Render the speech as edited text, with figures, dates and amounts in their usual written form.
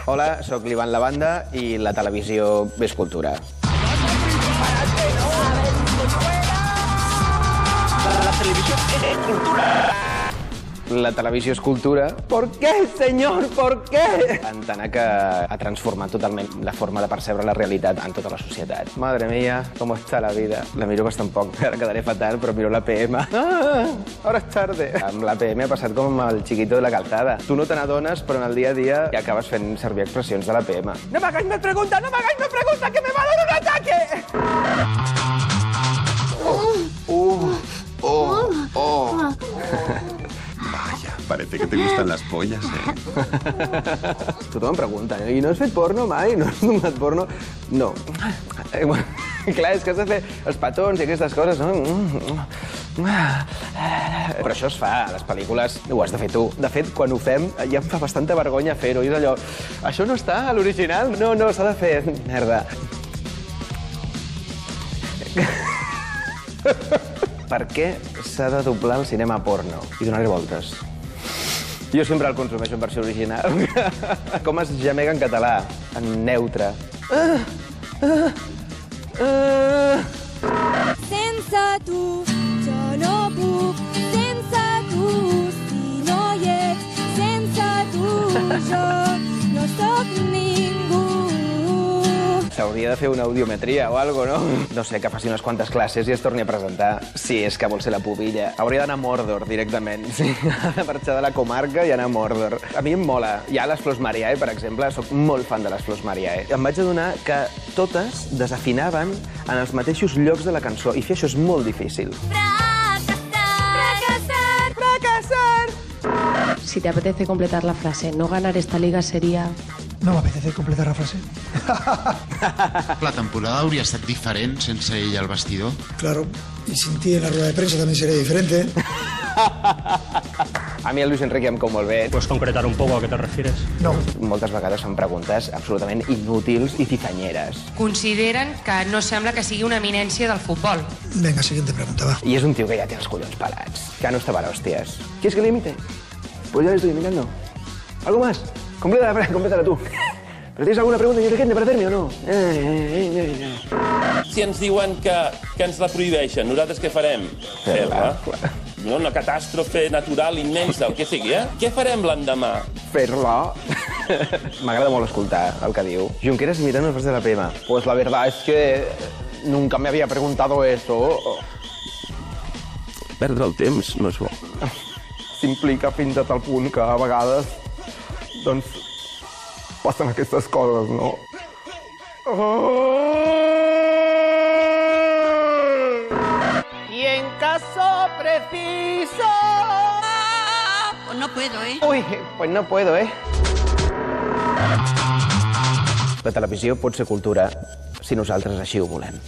Hola, sóc l'Ivan Lavanda i la televisió és cultura. La televisió és cultura. ¿Por qué, señor? ¿Por qué? Entenc que ha transformat totalment la forma de percebre la realitat en tota la societat. Madre mía, ¿cómo está la vida? La miro bastant poc, ara quedaré fatal, però miro la PM. Ahora es tarde. Amb la PM ha passat com amb el chiquito de la calzada. Tu no te n'adones, però en el dia a dia ja acabes fent servir expressions de la PM. No m'hagáis més preguntas, no m'hagáis més preguntas, que me va a dar un ataque! Vaya, parece que te gustan las pollas, Tothom em pregunta, i no has fet porno mai? No has donat porno? No. Clar, és que has de fer els petons i aquestes coses, no? Però això es fa a les pel·lícules, ho has de fer tu. De fet, quan ho fem, ja em fa bastanta vergonya fer-ho. I és allò, això no està a l'original? No, s'ha de fer. Merda. Per què s'ha de doblar el cinema porno? I donar-hi voltes. Jo sempre el consumeixo en versió original. Com es gemega en català, en neutre. Sense tu jo no puc, sense tu si no hi ets, sense tu jo no sóc ningú. S'hauria de fer una audiometria o alguna cosa, no? No sé, que faci unes quantes classes i es torni a presentar. Si és que vol ser la pubilla. Hauria d'anar a Mordor directament. Sí, ha de marxar de la comarca i anar a Mordor. A mi em mola. Hi ha les Flors Mariae, per exemple. Soc molt fan de les Flors Mariae. Em vaig adonar que totes desafinaven en els mateixos llocs de la cançó. I fer això és molt difícil. Si te apetece completar la frase, no ganar esta liga sería... No me apetece completar la frase. La temporada hauria estat diferent sense ell al vestidor? Claro, y sin ti en la rueda de prensa también sería diferente. A mi el Luis Enrique em cau molt bé. ¿Puedes concretar un poco a qué te refieres? No. Moltes vegades fan preguntes absolutament inútils i cifanyeres. Consideren que no sembla que sigui una eminència del futbol. Venga, siguiente pregunta, va. I és un tio que ja té els collons pelats, que no està per hòsties. ¿Quieres que le imite? Pues ya le estoy imitando. ¿Algo más? Complétala tú. ¿Pero tienes alguna pregunta inteligente para hacerme o no? Si ens diuen que ens la prohibeixen, nosaltres què farem? Fer-la. Una catàstrofe natural immensa, el que sigui, Què farem l'endemà? Fer-la. M'agrada molt escoltar el que diu. Junqueras imitando el frase de la PM. Pues la verdad es que nunca me había preguntado eso. Perdre el temps no és bo. S'implica fins a tal punt que a vegades, doncs, passen aquestes coses, no? Y en caso preciso... No puedo, Uy, pues no puedo, La televisió pot ser cultura si nosaltres així ho volem.